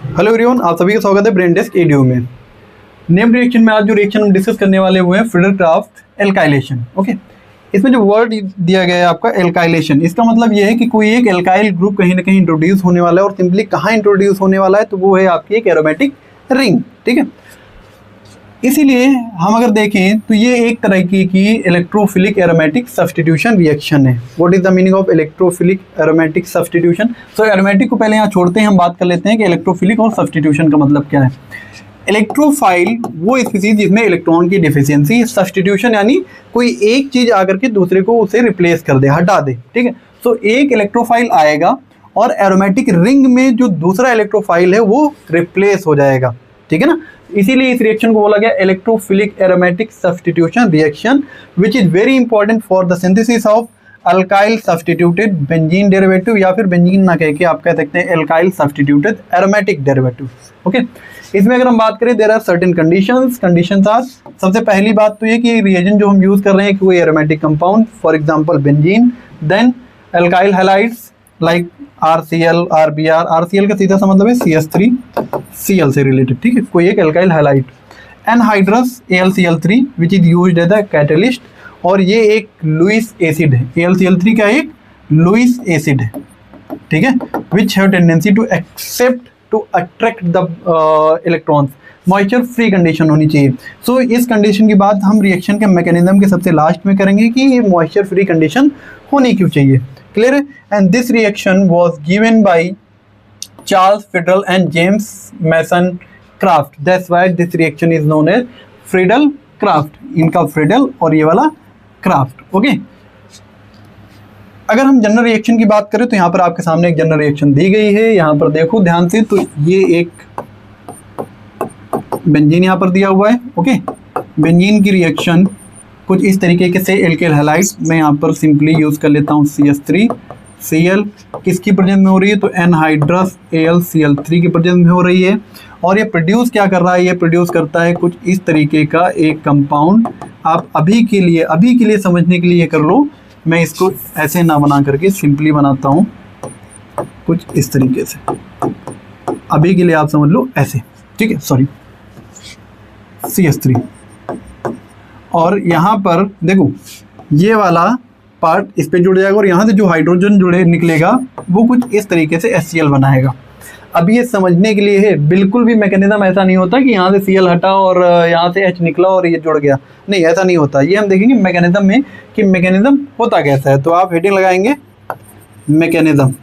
Hello everyone, आप सभी का स्वागत है ब्रेन डेस्क एडीओ में। नेम रिएक्शन में आज जो रिएक्शन हम डिस्कस करने वाले हुए हैं फ्रीडल-क्राफ्ट एल्काइलेशन। ओके, इसमें जो वर्ड दिया गया है आपका एल्काइलेशन, इसका मतलब ये है कि कोई एक एल्काइल ग्रुप कहीं ना कहीं इंट्रोड्यूस होने वाला है और सिंपली कहाँ इंट्रोड्यूस होने वाला है, तो वो है आपकी एक एरोमेटिक रिंग। ठीक है, इसीलिए हम अगर देखें तो ये एक तरह की इलेक्ट्रोफिलिक एरोमेटिक सब्स्टिट्यूशन रिएक्शन है। What is the meaning of electrophilic aromatic substitution? So aromatic को पहले यहाँ छोड़ते हैं, हम बात कर लेते हैं कि इलेक्ट्रोफिलिक और सब्स्टिट्यूशन का मतलब क्या है। इलेक्ट्रोफाइल वो स्पीसीज जिसमें इलेक्ट्रॉन की डिफिशियंसी, सब्स्टिट्यूशन यानी कोई एक चीज आकर के दूसरे को उसे रिप्लेस कर दे, हटा दे। ठीक है, सो एक इलेक्ट्रोफाइल आएगा और एरोमेटिक रिंग में जो दूसरा इलेक्ट्रोफाइल है वो रिप्लेस हो जाएगा। ठीक है ना, इसीलिए इस रिएक्शन को बोला गया electrophilic aromatic substitution reaction, which is very important for the synthesis of alkyl substituted benzene derivative, या फिर बेंजीन ना कह के आप कह सकते हैं alkyl substituted aromatic derivative. Okay, इसमें अगर हम बात करें there are certain conditions are, सबसे पहली बात तो ये कि रिएजेंट जो हम यूज कर रहे हैं कि कोई aromatic compound, for example benzene, then alkyl halides like RCl, RBr। RCl का सीधा सा मतलब है CH3 Cl से रिलेटेड। ठीक है, कोई एक alkyl halide, anhydrous AlCl3 which is used as a catalyst, और ये एक लुईस एसिड है। AlCl3 का एक लुईस एसिड है। ठीक है, which have tendency to accept to attract the electrons. Moisture free condition होनी चाहिए। सो इस कंडीशन की बात हम रिएक्शन के मैकेनिज्म के सबसे लास्ट में करेंगे कि ये मॉइस्चर फ्री कंडीशन होनी क्यों चाहिए। क्लियर है? And this reaction was given by Charles Friedel and James Mason Crafts. That's why this reaction is known as Friedel Crafts. इनका फ्रीडल और ये वाला क्राफ्ट। ओके, अगर हम जनरल रिएक्शन की बात करें तो यहाँ पर आपके सामने एक जनरल रिएक्शन दी गई है। यहाँ पर देखो ध्यान से, तो ये एक बेंजीन यहाँ पर दिया हुआ है। ओके, बेंजीन की रिएक्शन कुछ इस तरीके से एल्काइल हैलाइड, मैं यहाँ पर सिंपली यूज कर लेता हूँ CH3 Cl, किसकी प्रेजेंस में हो रही है तो एनहाइड्रस AlCl3 की प्रेजेंस में हो रही है। और ये प्रोड्यूस क्या कर रहा है, ये प्रोड्यूस करता है कुछ इस तरीके का एक कंपाउंड। आप अभी के लिए समझने के लिए कर लो, मैं इसको ऐसे ना बना करके सिंपली बनाता हूँ कुछ इस तरीके से। अभी के लिए आप समझ लो ऐसे। ठीक है, सॉरी CH3, और यहाँ पर देखो ये वाला पार्ट इस पे जुड़ जाएगा और यहाँ से जो हाइड्रोजन जुड़े निकलेगा वो कुछ इस तरीके से HCl बनाएगा। अब ये समझने के लिए है, बिल्कुल भी मैकेनिज्म ऐसा नहीं होता कि यहाँ से Cl हटा और यहाँ से H निकला और ये जुड़ गया, नहीं ऐसा नहीं होता। ये हम देखेंगे मैकेनिज्म में कि मैकेनिज्म होता कैसा है। तो आप हेडिंग लगाएंगे मैकेनिज्म।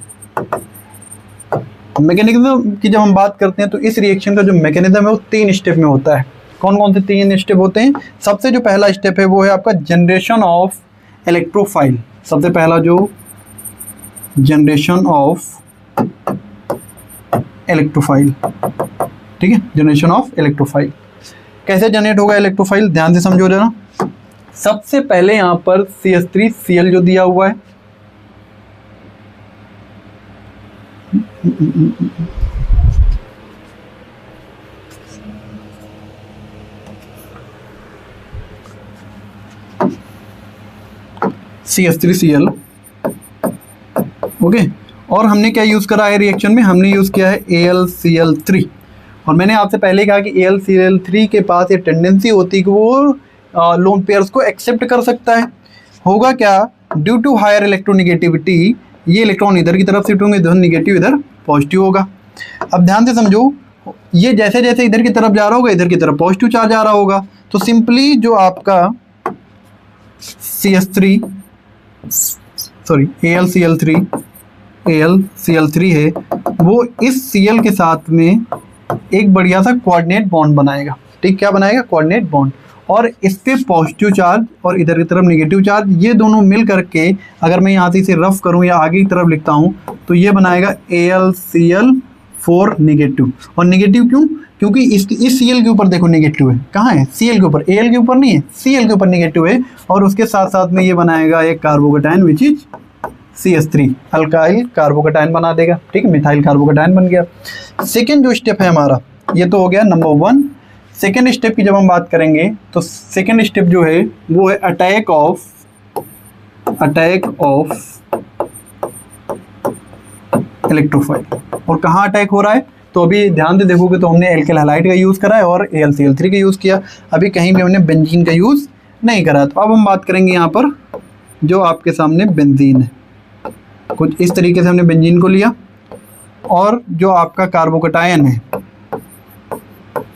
मैकेनिज्म की जब हम बात करते हैं तो इस रिएक्शन का जो मैकेनिज्म है वो 3 स्टेप में होता है। कौन कौन से 3 स्टेप होते हैं? सबसे जो पहला स्टेप है वो है आपका जनरेशन ऑफ इलेक्ट्रोफाइल। सबसे पहला जो जनरेशन ऑफ इलेक्ट्रोफाइल। ठीक है, जनरेशन ऑफ इलेक्ट्रोफाइल। कैसे जनरेट होगा इलेक्ट्रोफाइल, ध्यान से समझो जरा। सबसे पहले यहाँ पर CH3 Cl जो दिया हुआ है, CH3 Cl। ओके, और हमने क्या यूज़ करा है रिएक्शन में, हमने यूज़ किया है AlCl3। और मैंने आपसे पहले कहा कि AlCl3 के पास ये टेंडेंसी होती है कि वो लोन पेयर्स को एक्सेप्ट कर सकता है। होगा क्या, ड्यू टू हायर इलेक्ट्रोनिगेटिविटी ये इलेक्ट्रॉन इधर की तरफ शिफ्ट होंगे, इधर निगेटिव इधर पॉजिटिव होगा। अब ध्यान से समझो, ये जैसे जैसे इधर की तरफ जा रहा होगा इधर की तरफ पॉजिटिव चार्ज आ रहा होगा। तो सिंपली जो आपका AlCl3 है वो इस Cl के साथ में एक बढ़िया सा कोऑर्डिनेट बॉन्ड बनाएगा। ठीक, क्या बनाएगा? Coordinate bond. और इस पे पॉजिटिव चार्ज और इधर की तरफ नेगेटिव चार्ज, ये दोनों मिल करके अगर मैं यहाँ से इसे रफ करूँ या आगे की तरफ लिखता हूँ तो ये बनाएगा AlCl4 नेगेटिव। और नेगेटिव क्यों? क्योंकि इस Cl के ऊपर देखो नेगेटिव है। कहाँ है? Cl के ऊपर, Al के ऊपर नहीं है, Cl के ऊपर नेगेटिव है। और उसके साथ साथ में ये बनाएगा एक carbocation which is CH3, alkyl carbocation बना देगा। ठीक है, मिथाइल कार्बोकेटाइन बन गया। सेकेंड जो स्टेप है हमारा, ये तो हो गया नंबर 1। सेकेंड स्टेप की जब हम बात करेंगे तो सेकेंड स्टेप जो है वो है अटैक ऑफ इलेक्ट्रोफाइल। और कहाँ अटैक हो रहा है तो अभी ध्यान से देखोगे तो हमने एल्किल हैलाइड का यूज़ करा है और AlCl3 का यूज़ किया, अभी कहीं भी हमने बेंजीन का यूज़ नहीं करा। तो अब हम बात करेंगे यहाँ पर जो आपके सामने बेंजीन है, कुछ इस तरीके से हमने बेंजीन को लिया और जो आपका कार्बोकटायन है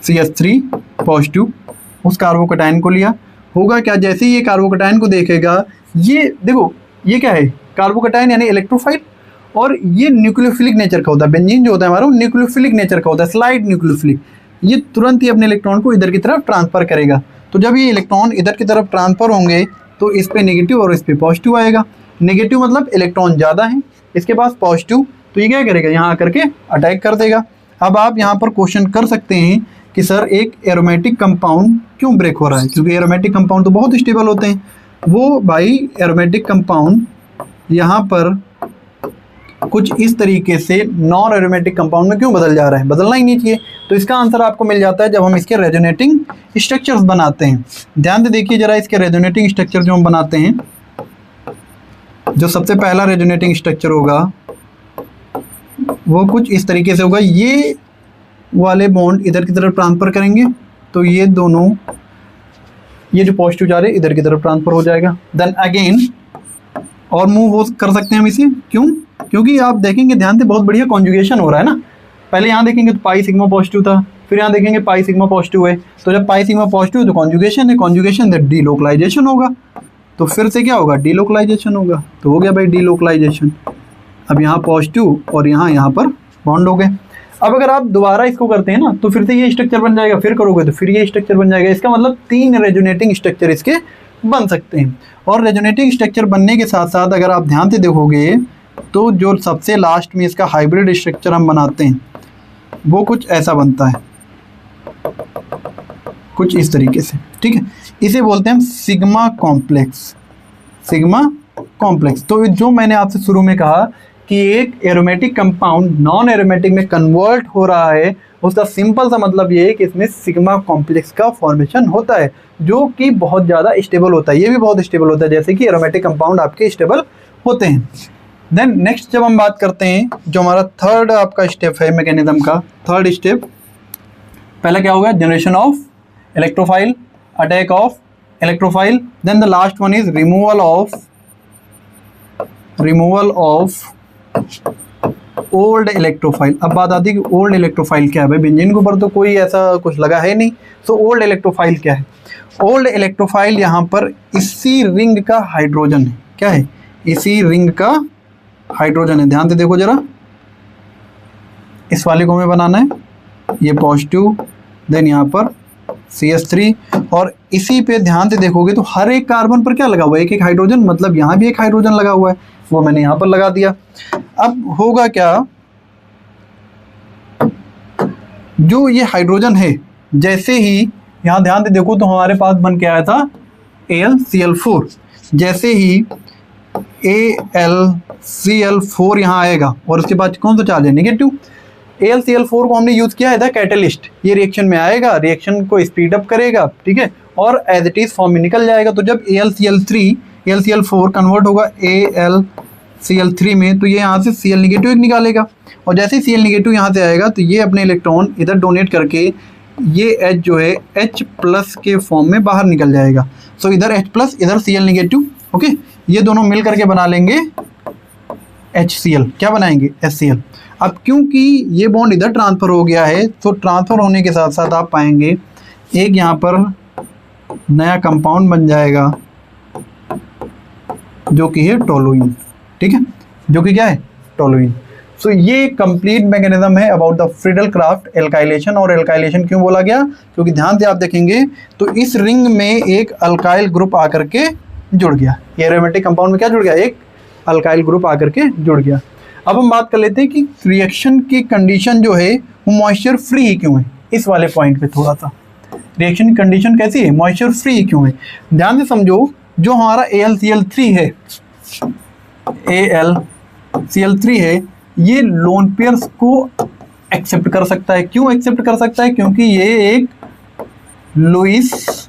CH3 पॉजिटिव, उस कार्बोकटायन को लिया। होगा क्या, जैसे ही ये कार्बोकटायन को देखेगा, ये देखो ये क्या है, कार्बोकटायन यानी इलेक्ट्रोफाइल, और ये न्यूक्लियोफिलिक नेचर का होता है। बेंजीन जो होता है हमारा वो न्यूक्लियोफिलिक नेचर का होता है, स्लाइड न्यूक्लियोफिलिक। ये तुरंत ही अपने इलेक्ट्रॉन को इधर की तरफ ट्रांसफ़र करेगा। तो जब ये इलेक्ट्रॉन इधर की तरफ ट्रांसफ़र होंगे तो इस पे नेगेटिव और इस पे पॉजिटिव आएगा। नेगेटिव मतलब इलेक्ट्रॉन ज़्यादा है, इसके पास पॉजिटिव, तो ये क्या करेगा, यहाँ आकर के अटैक कर देगा। अब आप यहाँ पर क्वेश्चन कर सकते हैं कि सर एक एरोमेटिक कंपाउंड क्यों ब्रेक हो रहा है, क्योंकि एरोमेटिक कंपाउंड तो बहुत स्टेबल होते हैं। वो भाई एरोमेटिक कंपाउंड यहाँ पर कुछ इस तरीके से नॉन एरोमेटिक कंपाउंड में क्यों बदल जा रहा है, बदलना ही नहीं चाहिए। तो इसका आंसर आपको मिल जाता है जब हम इसके रेजोनेटिंग स्ट्रक्चर्स बनाते हैं। ध्यान से देखिए जरा, इसके रेजोनेटिंग स्ट्रक्चर जो हम बनाते हैं, जो सबसे पहला रेजोनेटिंग स्ट्रक्चर होगा वो कुछ इस तरीके से होगा। ये वाले बॉन्ड इधर की तरफ ट्रांसफ़र करेंगे तो ये दोनों, ये जो पॉजिटिव जा रहे हैं इधर की तरफ ट्रांसफ़र हो जाएगा। देन अगेन और मूव हो कर सकते हैं हम इसे, क्यों, क्योंकि आप देखेंगे ध्यान से बहुत बढ़िया कॉन्जुगेशन हो रहा है ना। पहले यहाँ देखेंगे तो पाई सिग्मा पॉजिटिव था, फिर यहाँ देखेंगे पाई सिग्मा पॉजिटिव है, तो जब पाई सिग्मा पॉजिटिव है तो कॉन्जुगेशन है, कॉन्जुगेशन से डीलोकलाइजेशन होगा, तो फिर से क्या होगा, डीलोकलाइजेशन होगा। तो हो गया भाई डीलोकलाइजेशन। अब यहाँ पॉजिटिव और यहाँ पर बॉन्ड हो गए। अब अगर आप दोबारा इसको करते हैं ना तो फिर से ये स्ट्रक्चर बन जाएगा, फिर करोगे तो फिर ये स्ट्रक्चर बन जाएगा। इसका मतलब 3 रेजोनेटिंग स्ट्रक्चर इसके बन सकते हैं। और रेजोनेटिंग स्ट्रक्चर बनने के साथ साथ अगर आप ध्यान से देखोगे तो जो सबसे लास्ट में इसका हाइब्रिड स्ट्रक्चर हम बनाते हैं वो कुछ ऐसा बनता है, कुछ इस तरीके से, ठीक है। इसे बोलते हैं हम सिग्मा कॉम्प्लेक्स, सिग्मा कॉम्प्लेक्स। तो जो मैंने आपसे शुरू में कहा कि एक एरोमेटिक कंपाउंड नॉन एरोमेटिक में कन्वर्ट हो रहा है, उसका सिंपल सा मतलब ये है कि इसमें सिग्मा कॉम्प्लेक्स का फॉर्मेशन होता है, जो कि बहुत ज़्यादा स्टेबल होता है। ये भी बहुत स्टेबल होता है, जैसे कि एरोमेटिक कंपाउंड आपके स्टेबल होते हैं। देन नेक्स्ट जब हम बात करते हैं, जो हमारा थर्ड आपका स्टेप है मैकेनिज्म का, थर्ड स्टेप पहला क्या होगा, generation of electrophile, attack of electrophile. Then the last one is removal of old electrophile. अब बात आती है कि ओल्ड इलेक्ट्रोफाइल क्या है। भाई बेंजीन के ऊपर तो कोई ऐसा कुछ लगा है नहीं, तो ओल्ड इलेक्ट्रोफाइल क्या है। ओल्ड इलेक्ट्रोफाइल यहाँ पर इसी रिंग का हाइड्रोजन है। क्या है, इसी रिंग का हाइड्रोजन है। ध्यान से देखो जरा, इस वाले को हमें बनाना है, ये पॉजिटिव, देन यहाँ पर CH3, और इसी पे ध्यान से देखोगे तो हर एक कार्बन पर क्या लगा हुआ है, एक एक हाइड्रोजन, मतलब यहाँ भी एक हाइड्रोजन लगा हुआ है, वो मैंने यहाँ पर लगा दिया। अब होगा क्या, जो ये हाइड्रोजन है, जैसे ही यहाँ ध्यान से देखो तो हमारे पास बन के आया था AlCl4, जैसे ही AlCl4 यहाँ आएगा और उसके बाद कौन सा चार्ज है, नेगेटिव। AlCl4 को हमने यूज़ किया है द कैटलिस्ट, ये रिएक्शन में आएगा, रिएक्शन को स्पीड अप करेगा, ठीक है, और एज इट इज़ फॉर्म में निकल जाएगा। तो जब AlCl4 कन्वर्ट होगा AlCl3 में, तो ये यहाँ से Cl नेगेटिव एक निकालेगा, और जैसे ही Cl नेगेटिव यहाँ से आएगा तो ये अपने इलेक्ट्रॉन इधर डोनेट करके ये H जो है H प्लस के फॉर्म में बाहर निकल जाएगा। सो इधर H प्लस, इधर Cl नेगेटिव, ओके, ये दोनों मिल करके बना लेंगे HCl। क्या बनाएंगे, HCl। अब क्योंकि ये बॉन्ड इधर ट्रांसफ़र हो गया है, तो ट्रांसफ़र होने के साथ साथ आप पाएंगे एक यहाँ पर नया कंपाउंड बन जाएगा जो कि है टोलुइन, ठीक है, जो कि क्या है, टोलुइन। सो ये कंप्लीट मैकेनिज्म है अबाउट द फ्रीडल-क्राफ्ट एल्काइलेशन। और एल्काइलेशन क्यों बोला गया, क्योंकि ध्यान से आप देखेंगे तो इस रिंग में एक अल्काइल ग्रुप आकर के जुड़ गया, ये एरोमेटिक कंपाउंड में क्या जुड़ गया, एक अल्काइल ग्रुप आकर के जुड़ गया। अब हम बात कर लेते हैं कि रिएक्शन की कंडीशन जो है वो मॉइस्चर फ्री ही क्यों है। इस वाले पॉइंट पे थोड़ा सा रिएक्शन की कंडीशन कैसी है, मॉइस्चर फ्री ही क्यों है। ध्यान से समझो, जो हमारा AlCl3 है, AlCl3 है, ये लोन पेयर्स को एक्सेप्ट कर सकता है। क्यों एक्सेप्ट कर सकता है, क्योंकि ये एक लुईस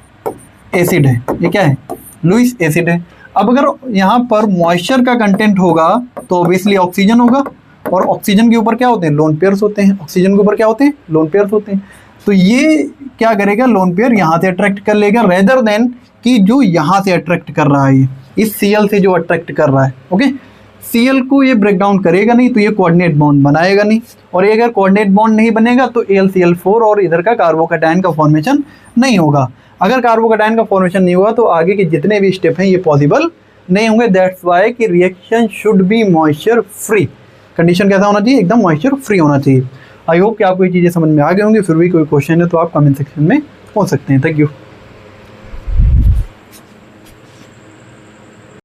एसिड है। ये क्या है, लुईस एसिड है। अब अगर यहाँ पर मॉइस्चर का कंटेंट होगा तो ऑब्वियसली ऑक्सीजन होगा, और ऑक्सीजन के ऊपर क्या होते हैं, लोन पेयर्स होते हैं। ऑक्सीजन के ऊपर क्या होते हैं, लोन पेयर्स होते हैं। तो ये क्या करेगा, लोन पेयर यहाँ से अट्रैक्ट कर लेगा रेदर देन कि जो यहाँ से अट्रैक्ट कर रहा है, इस Cl से जो अट्रैक्ट कर रहा है। ओके, Cl को ये ब्रेक डाउन करेगा नहीं तो ये कोऑर्डिनेट बॉन्ड बनाएगा नहीं, और ये अगर कोऑर्डिनेट बॉन्ड नहीं बनेगा तो AlCl4 और इधर का कार्बोकैटायन का फॉर्मेशन नहीं होगा। अगर कार्बोकैटायन का फॉर्मेशन नहीं हुआ तो आगे के जितने भी स्टेप हैं ये पॉसिबल नहीं होंगे। दैट्स वाई कि reaction should be moisture free. Condition कैसा होना चाहिए, एकदम मॉइस्चर फ्री होना चाहिए। आई होप कि आपको ये चीज़ें समझ में आ गई होंगी। फिर भी कोई क्वेश्चन है तो आप कमेंट सेक्शन में पूछ सकते हैं। Thank you.